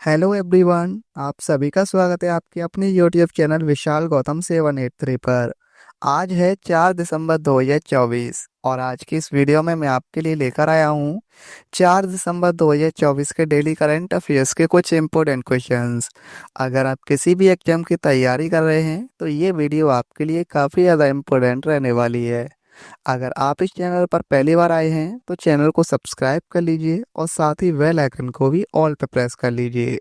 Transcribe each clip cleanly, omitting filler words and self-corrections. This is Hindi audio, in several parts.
हेलो एवरीवन, आप सभी का स्वागत है आपके अपने यूट्यूब चैनल विशाल गौतम 783 पर। आज है 4 दिसंबर 2024 और आज की इस वीडियो में मैं आपके लिए लेकर आया हूँ 4 दिसंबर 2024 के डेली करंट अफेयर्स के कुछ इम्पोर्टेंट क्वेश्चंस। अगर आप किसी भी एग्जाम की तैयारी कर रहे हैं तो ये वीडियो आपके लिए काफ़ी ज़्यादा इम्पोर्टेंट रहने वाली है। अगर आप इस चैनल पर पहली बार आए हैं तो चैनल को सब्सक्राइब कर लीजिए और साथ ही बेल आइकन को भी ऑल पे प्रेस कर लीजिए।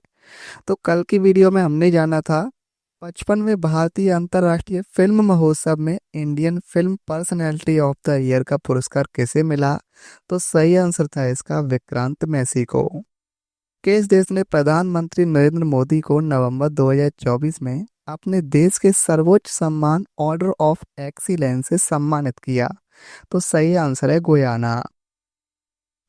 तो कल की वीडियो में हमने जाना था 55वें भारतीय अंतर्राष्ट्रीय फिल्म महोत्सव में Indian film personality of the year का पुरस्कार किसे मिला। तो सही आंसर था इसका विक्रांत मैसी को। किस देश ने प्रधानमंत्री नरेंद्र मोदी को नवंबर 2024 में अपने देश के सर्वोच्च सम्मान ऑर्डर ऑफ एक्सीलेंस से सम्मानित किया। तो सही आंसर है गुयाना।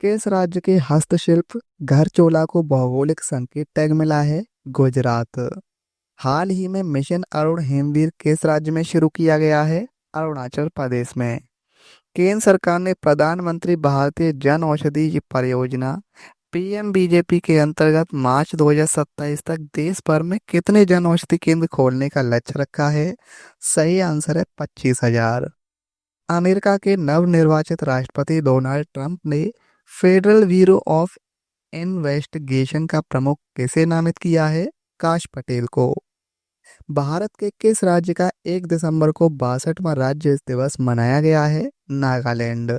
किस राज्य के हस्तशिल्प घरचोला को भौगोलिक संकेत टैग मिला है? गुजरात। हाल ही में मिशन अरुण हिमवीर किस राज्य में शुरू किया गया है? अरुणाचल प्रदेश में। केंद्र सरकार ने प्रधानमंत्री भारतीय जन औषधि परियोजना पीएमबीजेपी के अंतर्गत मार्च 2027 तक देश भर में कितने जन औषधि केंद्र खोलने का लक्ष्य रखा है? सही आंसर है 25,000। अमेरिका के नवनिर्वाचित राष्ट्रपति डोनाल्ड ट्रंप ने फेडरल ब्यूरो ऑफ इन्वेस्टिगेशन का प्रमुख किसे नामित किया है? काश पटेल को। भारत के किस राज्य का 1 दिसंबर को 62वां राज्य दिवस मनाया गया है? नागालैंड।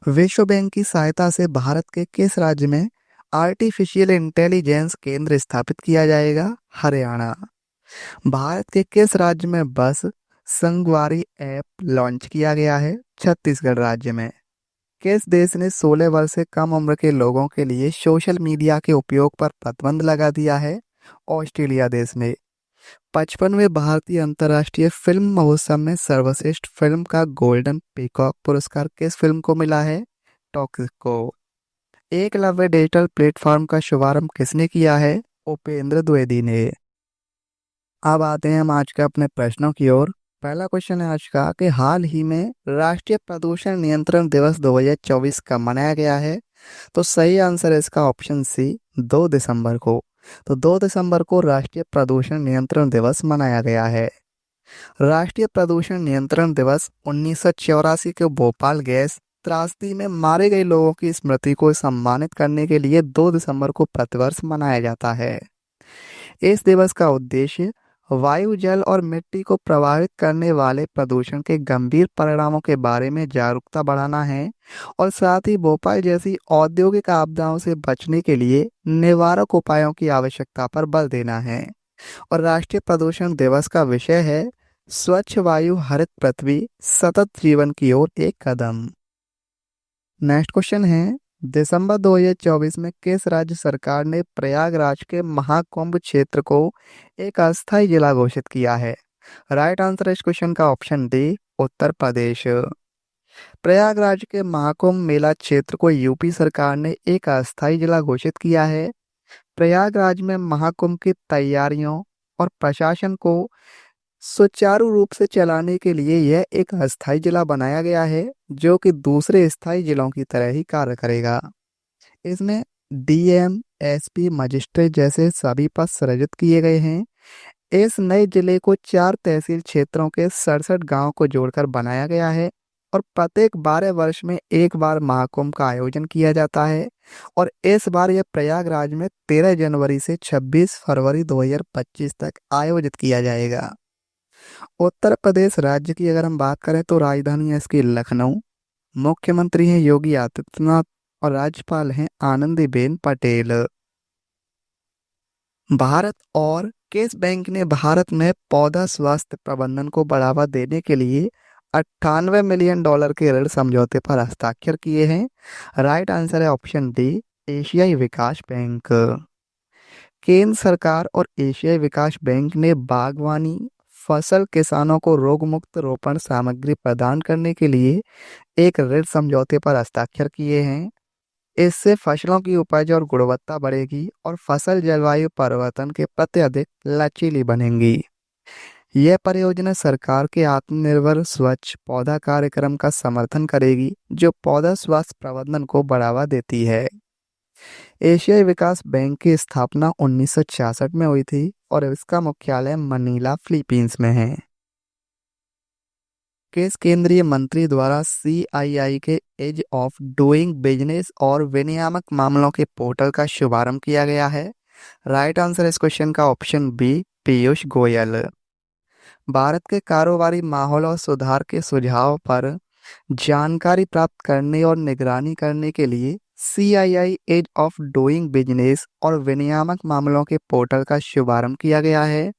विश्व बैंक की सहायता से भारत के किस राज्य में आर्टिफिशियल इंटेलिजेंस केंद्र स्थापित किया जाएगा? हरियाणा। भारत के किस राज्य में बस संगवारी ऐप लॉन्च किया गया है? छत्तीसगढ़ राज्य में। किस देश ने 16 वर्ष से कम उम्र के लोगों के लिए सोशल मीडिया के उपयोग पर प्रतिबंध लगा दिया है? ऑस्ट्रेलिया देश ने। 55वें भारतीय अंतर्राष्ट्रीय फिल्म महोत्सव में सर्वश्रेष्ठ फिल्म का गोल्डन पीकॉक पुरस्कार किस फिल्म को मिला है? टॉक्सिक को। एकलव्य डिजिटल प्लेटफॉर्म का शुभारंभ किसने किया है? उपेंद्र द्विवेदी ने। अब आते हैं हम आज के अपने प्रश्नों की ओर। पहला क्वेश्चन है आज का कि हाल ही में राष्ट्रीय प्रदूषण नियंत्रण दिवस 2024 कब मनाया गया है? तो सही आंसर है इसका ऑप्शन सी, 2 दिसंबर को। तो 2 दिसंबर को राष्ट्रीय प्रदूषण नियंत्रण दिवस मनाया गया है। राष्ट्रीय प्रदूषण नियंत्रण दिवस 1984 के भोपाल गैस त्रासदी में मारे गए लोगों की स्मृति को सम्मानित करने के लिए 2 दिसंबर को प्रतिवर्ष मनाया जाता है। इस दिवस का उद्देश्य वायु, जल और मिट्टी को प्रभावित करने वाले प्रदूषण के गंभीर परिणामों के बारे में जागरूकता बढ़ाना है और साथ ही भोपाल जैसी औद्योगिक आपदाओं से बचने के लिए निवारक उपायों की आवश्यकता पर बल देना है। और राष्ट्रीय प्रदूषण दिवस का विषय है स्वच्छ वायु, हरित पृथ्वी, सतत जीवन की ओर एक कदम। नेक्स्ट क्वेश्चन है, दिसंबर 2024 में किस राज्य सरकार ने प्रयागराज के महाकुंभ क्षेत्र को एक अस्थायी जिला घोषित किया है? राइट आंसर इस क्वेश्चन का ऑप्शन डी, उत्तर प्रदेश। प्रयागराज के महाकुंभ मेला क्षेत्र को यूपी सरकार ने एक अस्थायी जिला घोषित किया है। प्रयागराज में महाकुंभ की तैयारियों और प्रशासन को सुचारू रूप से चलाने के लिए यह एक अस्थायी जिला बनाया गया है जो कि दूसरे स्थायी जिलों की तरह ही कार्य करेगा। इसमें डीएम, एसपी, मजिस्ट्रेट जैसे सभी पद सृजित किए गए हैं। इस नए जिले को 4 तहसील क्षेत्रों के 67 गांव को जोड़कर बनाया गया है और प्रत्येक 12 वर्ष में एक बार महाकुंभ का आयोजन किया जाता है। और इस बार यह प्रयागराज में 13 जनवरी से 26 फरवरी 2025 तक आयोजित किया जाएगा। उत्तर प्रदेश राज्य की अगर हम बात करें तो राजधानी है इसकी लखनऊ। मुख्यमंत्री हैं योगी आदित्यनाथ और राज्यपाल हैं आनंदीबेन पटेल। भारत और किस बैंक ने भारत में पौधा स्वास्थ्य प्रबंधन को बढ़ावा देने के लिए 98 मिलियन डॉलर के ऋण समझौते पर हस्ताक्षर किए हैं? राइट आंसर है ऑप्शन डी, एशियाई विकास बैंक। केंद्र सरकार और एशियाई विकास बैंक ने बागवानी फसल किसानों को रोग मुक्त रोपण सामग्री प्रदान करने के लिए एक ऋण समझौते पर हस्ताक्षर किए हैं। इससे फसलों की उपज और गुणवत्ता बढ़ेगी और फसल जलवायु परिवर्तन के प्रति अधिक लचीली बनेंगी। यह परियोजना सरकार के आत्मनिर्भर स्वच्छ पौधा कार्यक्रम का समर्थन करेगी जो पौधा स्वास्थ्य प्रबंधन को बढ़ावा देती है। एशियाई विकास बैंक की स्थापना 1966 में हुई थी और इसका मुख्यालय मनीला, फिलीपींस में है। किस केंद्रीय मंत्री द्वारा सीआईआई के एज ऑफ डूइंग बिजनेस और विनियामक मामलों के पोर्टल का शुभारंभ किया गया है? राइट आंसर इस क्वेश्चन का ऑप्शन बी, पीयूष गोयल। भारत के कारोबारी माहौल और सुधार के सुझाव पर जानकारी प्राप्त करने और निगरानी करने के लिए CII ease of doing business और विनियामक मामलों के पोर्टल का शुभारंभ किया गया है।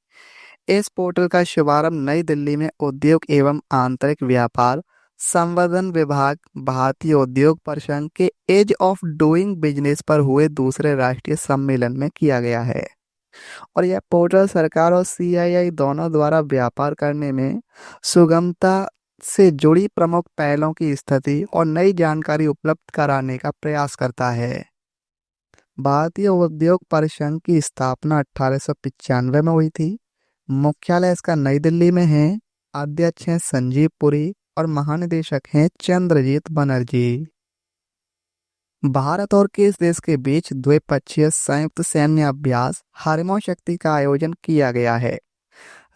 इस पोर्टल का शुभारंभ नई दिल्ली में उद्योग एवं आंतरिक व्यापार संवर्धन विभाग, भारतीय उद्योग परिसंघ के एज ऑफ डूइंग बिजनेस पर हुए दूसरे राष्ट्रीय सम्मेलन में किया गया है। और यह पोर्टल सरकार और सीआईआई दोनों द्वारा व्यापार करने में सुगमता से जुड़ी प्रमुख पहलों की स्थिति और नई जानकारी उपलब्ध कराने का प्रयास करता है। भारतीय उद्योग परिसंघ की स्थापना 1895 में हुई थी। मुख्यालय इसका नई दिल्ली में है। अध्यक्ष हैं संजीव पुरी और महानिदेशक हैं चंद्रजीत बनर्जी। भारत और किस देश के बीच द्विपक्षीय संयुक्त सैन्य अभ्यास हार्मो शक्ति का आयोजन किया गया है?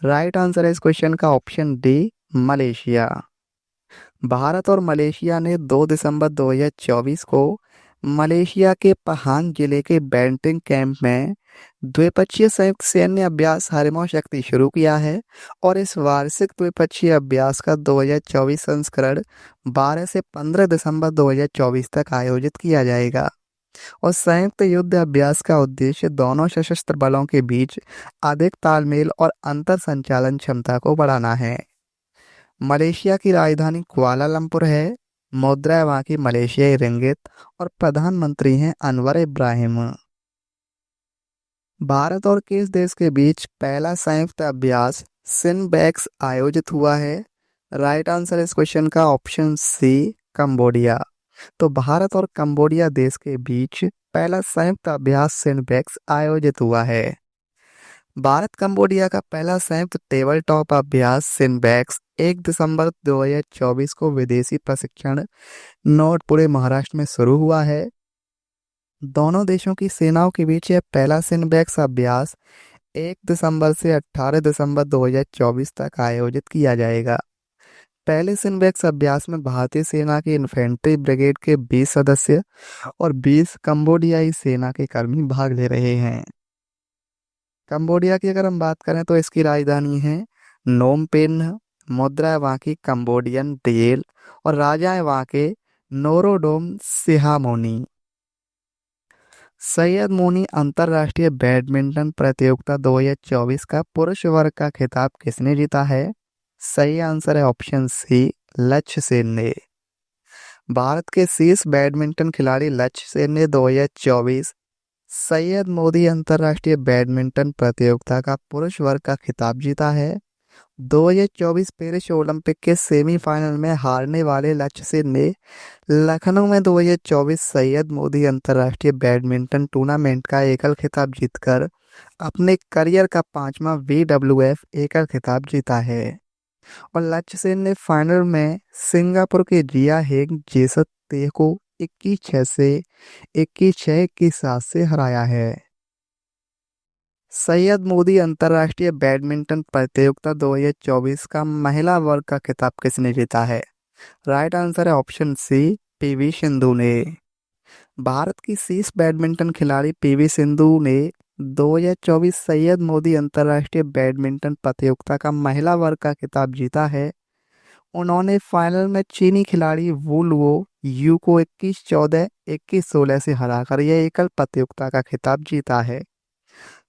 राइट आंसर है इस क्वेश्चन का ऑप्शन डी, मलेशिया। भारत और मलेशिया ने 2 दिसंबर 2024 को मलेशिया के पहांग जिले के बैंटिंग कैंप में द्विपक्षीय संयुक्त सैन्य अभ्यास हार्मो शक्ति शुरू किया है और इस वार्षिक द्विपक्षीय अभ्यास का 2024 संस्करण 12 से 15 दिसंबर 2024 तक आयोजित किया जाएगा। और संयुक्त युद्ध अभ्यास का उद्देश्य दोनों सशस्त्र बलों के बीच अधिक तालमेल और अंतर संचालन क्षमता को बढ़ाना है। मलेशिया की राजधानी कुआलालंपुर है। मुद्रा है वहाँ की मलेशियाई रिंगित और प्रधानमंत्री हैं अनवर इब्राहिम। भारत और किस देश के बीच पहला संयुक्त अभ्यास सिनबैक्स आयोजित हुआ है? राइट आंसर इस क्वेश्चन का ऑप्शन सी, कंबोडिया। तो भारत और कंबोडिया देश के बीच पहला संयुक्त अभ्यास सिनबैक्स आयोजित हुआ है। भारत कंबोडिया का पहला संयुक्त टेबल टॉप अभ्यास सिनबैक्स 1 दिसंबर 2024 को विदेशी प्रशिक्षण नोटपुरे, महाराष्ट्र में शुरू हुआ है। दोनों देशों की सेनाओं के बीच यह पहला सिनबैक्स अभ्यास 1 दिसंबर से 18 दिसंबर 2024 तक आयोजित किया जाएगा। पहले सिनबैक्स अभ्यास में भारतीय सेना की इन्फेंट्री ब्रिगेड के 20 सदस्य और 20 कंबोडियाई सेना के कर्मी भाग ले रहे हैं। कंबोडिया की अगर हम बात करें तो इसकी राजधानी है नोम पेन्ह। मुद्रा है वहाँ की कंबोडियन रियल और राजा है वहाँ के नोरोडोम सिहामोनी। सैयद मोनी अंतर्राष्ट्रीय बैडमिंटन प्रतियोगिता 2024 का पुरुष वर्ग का खिताब किसने जीता है? सही आंसर है ऑप्शन सी, लक्ष्य सेन ने। भारत के शीर्ष बैडमिंटन खिलाड़ी लक्ष्य सेन ने 2024 सैयद मोदी अंतर्राष्ट्रीय बैडमिंटन प्रतियोगिता का पुरुष वर्ग का खिताब जीता है। 2024 पेरिस ओलंपिक के सेमीफाइनल में हारने वाले लक्ष्य सेन ने लखनऊ में 2024 सैयद मोदी अंतर्राष्ट्रीय बैडमिंटन टूर्नामेंट का एकल खिताब जीतकर अपने करियर का 5वां WWF एकल खिताब जीता है। और लक्ष्य सेन ने फाइनल में सिंगापुर के रिया हेग जेसते को 21-6 से 21-6, 21-7 से हराया है। सैयद मोदी अंतर्राष्ट्रीय बैडमिंटन प्रतियोगिता 2024 का महिला वर्ग का खिताब किसने जीता है? राइट आंसर है ऑप्शन सी, पीवी सिंधु ने। भारत की शीर्ष बैडमिंटन खिलाड़ी पीवी सिंधु ने 2024 सैयद मोदी अंतर्राष्ट्रीय बैडमिंटन प्रतियोगिता का महिला वर्ग का खिताब जीता है। उन्होंने फाइनल में चीनी खिलाड़ी वू लुओ यू को 21-14, 21-16 से हराकर यह एकल प्रतियोगिता का खिताब जीता है।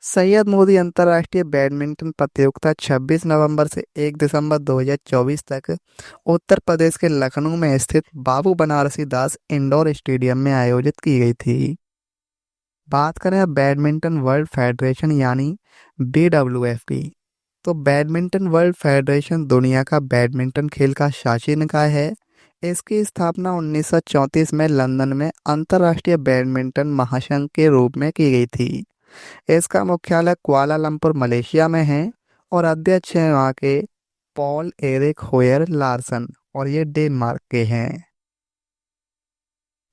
सैयद मोदी अंतर्राष्ट्रीय बैडमिंटन प्रतियोगिता 26 नवंबर से 1 दिसंबर 2024 तक उत्तर प्रदेश के लखनऊ में स्थित बाबू बनारसी दास इंडोर स्टेडियम में आयोजित की गई थी। बात करें अब बैडमिंटन वर्ल्ड फेडरेशन यानी BWF की, तो बैडमिंटन वर्ल्ड फेडरेशन दुनिया का बैडमिंटन खेल का शासी निकाय है। इसकी स्थापना 1934 में लंदन में अंतर्राष्ट्रीय बैडमिंटन महासंघ के रूप में की गई थी। इसका मुख्यालय कुआलालंपुर, मलेशिया में है और अध्यक्ष हैं वहाँ के पॉल एरिक होयर लार्सन और ये डेनमार्क के हैं।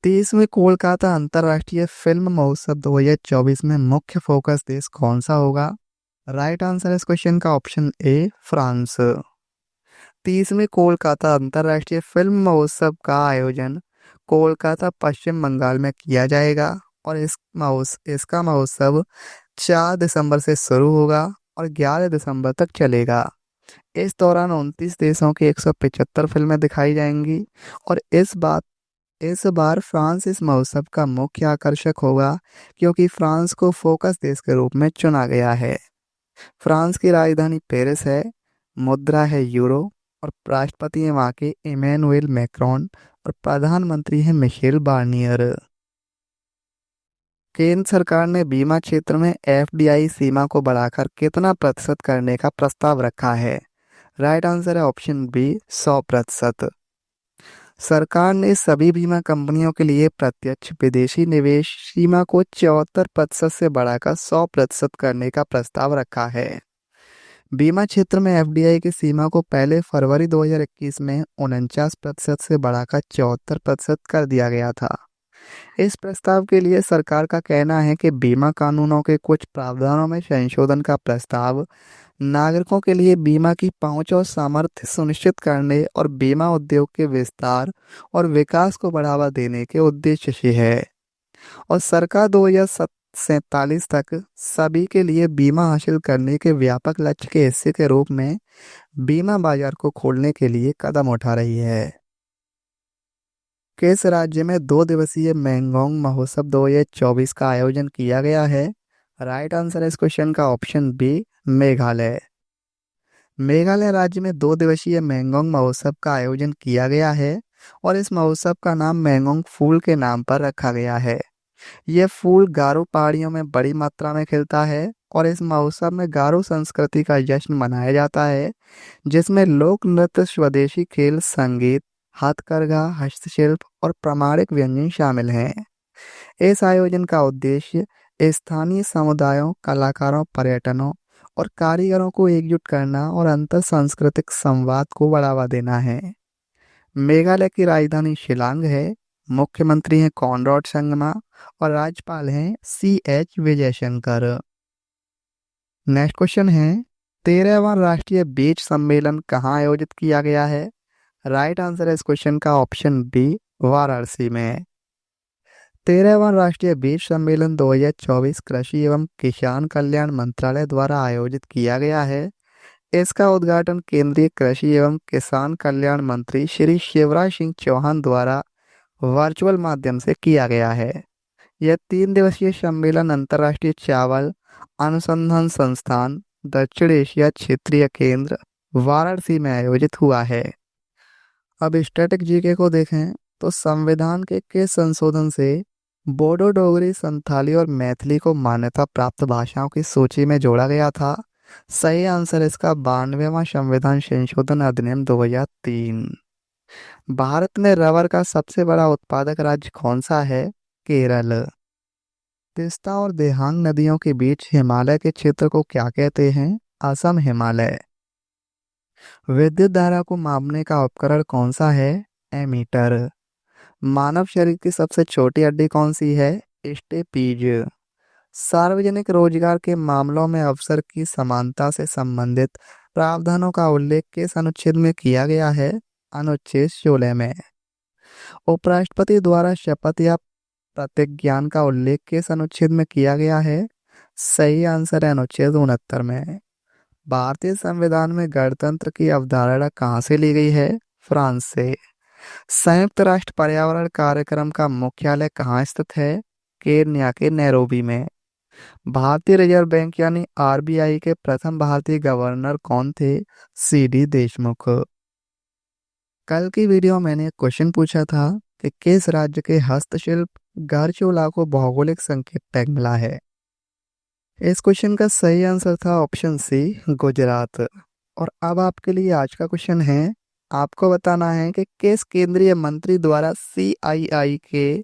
30वें कोलकाता अंतर्राष्ट्रीय फिल्म महोत्सव 2024 में मुख्य फोकस देश कौन सा होगा? राइट आंसर इस क्वेश्चन का ऑप्शन ए, फ्रांस। 30वें कोलकाता अंतर्राष्ट्रीय फिल्म महोत्सव का आयोजन कोलकाता, पश्चिम बंगाल में किया जाएगा और इसका महोत्सव 4 दिसंबर से शुरू होगा और 11 दिसंबर तक चलेगा। इस दौरान 29 देशों की 175 फिल्में दिखाई जाएंगी और इस बार फ्रांस इस महोत्सव का मुख्य आकर्षक होगा, क्योंकि फ्रांस को फोकस देश के रूप में चुना गया है। फ्रांस की राजधानी पेरिस है, मुद्रा है यूरो और राष्ट्रपति हैं वहाँ के इमैनुएल मैक्रोन और प्रधानमंत्री हैं मिशेल बार्नियर। केंद्र सरकार ने बीमा क्षेत्र में एफडीआई सीमा को बढ़ाकर कितना प्रतिशत करने का प्रस्ताव रखा है? राइट आंसर है ऑप्शन बी, 100%। सरकार ने सभी बीमा कंपनियों के लिए प्रत्यक्ष विदेशी निवेश सीमा को 74% से बढ़ाकर 100% करने का प्रस्ताव रखा है। बीमा क्षेत्र में एफडीआई की सीमा को पहले फरवरी 2021 में 49% से बढ़ाकर 74% कर दिया गया था। इस प्रस्ताव के लिए सरकार का कहना है कि बीमा कानूनों के कुछ प्रावधानों में संशोधन का प्रस्ताव नागरिकों के लिए बीमा की पहुंच और सामर्थ्य सुनिश्चित करने और बीमा उद्योग के विस्तार और विकास को बढ़ावा देने के उद्देश्य से है और सरकार 2047 तक सभी के लिए बीमा हासिल करने के व्यापक लक्ष्य के हिस्से के रूप में बीमा बाजार को खोलने के लिए कदम उठा रही है। किस राज्य में 2 दिवसीय मैंगोंग महोत्सव 2024 का आयोजन किया गया है? राइट आंसर है इस क्वेश्चन का ऑप्शन बी, मेघालय। मेघालय राज्य में 2 दिवसीय मैंगोंग महोत्सव का आयोजन किया गया है और इस महोत्सव का नाम मैंगोंग फूल के नाम पर रखा गया है। यह फूल गारो पहाड़ियों में बड़ी मात्रा में खिलता है और इस महोत्सव में गारो संस्कृति का जश्न मनाया जाता है, जिसमें लोक नृत्य, स्वदेशी खेल, संगीत, हथकरघा, हस्तशिल्प और प्रामाणिक व्यंजन शामिल हैं। इस आयोजन का उद्देश्य स्थानीय समुदायों, कलाकारों, पर्यटनों और कारीगरों को एकजुट करना और अंतर सांस्कृतिक संवाद को बढ़ावा देना है। मेघालय की राजधानी शिलांग है, मुख्यमंत्री हैं कॉनराड संगमा और राज्यपाल हैं CH विजयशंकर। नेक्स्ट क्वेश्चन है, 13वां राष्ट्रीय बीज सम्मेलन कहाँ आयोजित किया गया है? राइट आंसर है इस क्वेश्चन का ऑप्शन बी, वाराणसी में। 13वां राष्ट्रीय बीज सम्मेलन 2024 कृषि एवं किसान कल्याण मंत्रालय द्वारा आयोजित किया गया है। इसका उद्घाटन केंद्रीय कृषि एवं किसान कल्याण मंत्री श्री शिवराज सिंह चौहान द्वारा वर्चुअल माध्यम से किया गया है। यह 3 दिवसीय सम्मेलन अंतर्राष्ट्रीय चावल अनुसंधान संस्थान, दक्षिण एशिया क्षेत्रीय केंद्र, वाराणसी में आयोजित हुआ है। अब स्टैटिक जीके को देखें तो संविधान के किस संशोधन से बोडो, डोगरी, संथाली और मैथिली को मान्यता प्राप्त भाषाओं की सूची में जोड़ा गया था? सही आंसर इसका 92वां संविधान संशोधन अधिनियम 2003। भारत में रबर का सबसे बड़ा उत्पादक राज्य कौन सा है? केरल। तीस्ता और देहांग नदियों के बीच हिमालय के क्षेत्र को क्या कहते हैं? असम हिमालय। विद्युत धारा को मापने का उपकरण कौन सा है? एमीटर। मानव शरीर की सबसे छोटी हड्डी कौन सी है? स्टेपीज। सार्वजनिक रोजगार के मामलों में अवसर की समानता से संबंधित प्रावधानों का उल्लेख किस अनुच्छेद में किया गया है? अनुच्छेद 16 में। उपराष्ट्रपति द्वारा शपथ या प्रतिज्ञान का उल्लेख किस अनुच्छेद में किया गया है? सही आंसर है अनुच्छेद 69 में। भारतीय संविधान में गणतंत्र की अवधारणा कहाँ से ली गई है? फ्रांस से। संयुक्त राष्ट्र पर्यावरण कार्यक्रम का मुख्यालय कहाँ स्थित है? केन्या के नैरोबी में। भारतीय रिजर्व बैंक यानी RBI के प्रथम भारतीय गवर्नर कौन थे? CD देशमुख। कल की वीडियो में मैंने एक क्वेश्चन पूछा था कि किस राज्य के हस्तशिल्प गारचोला को भौगोलिक संकेत टैग मिला है? इस क्वेश्चन का सही आंसर था ऑप्शन सी, गुजरात। और अब आपके लिए आज का क्वेश्चन है, आपको बताना है कि किस केंद्रीय मंत्री द्वारा CII के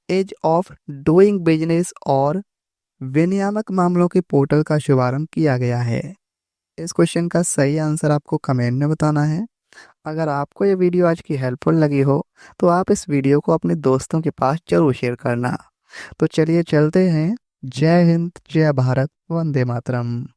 एज ऑफ डूइंग बिजनेस और विनियामक मामलों के पोर्टल का शुभारंभ किया गया है? इस क्वेश्चन का सही आंसर आपको कमेंट में बताना है। अगर आपको ये वीडियो आज की हेल्पफुल लगी हो तो आप इस वीडियो को अपने दोस्तों के पास जरूर शेयर करना। तो चलिए चलते हैं। जय हिंद, जय भारत, वंदे मातरम।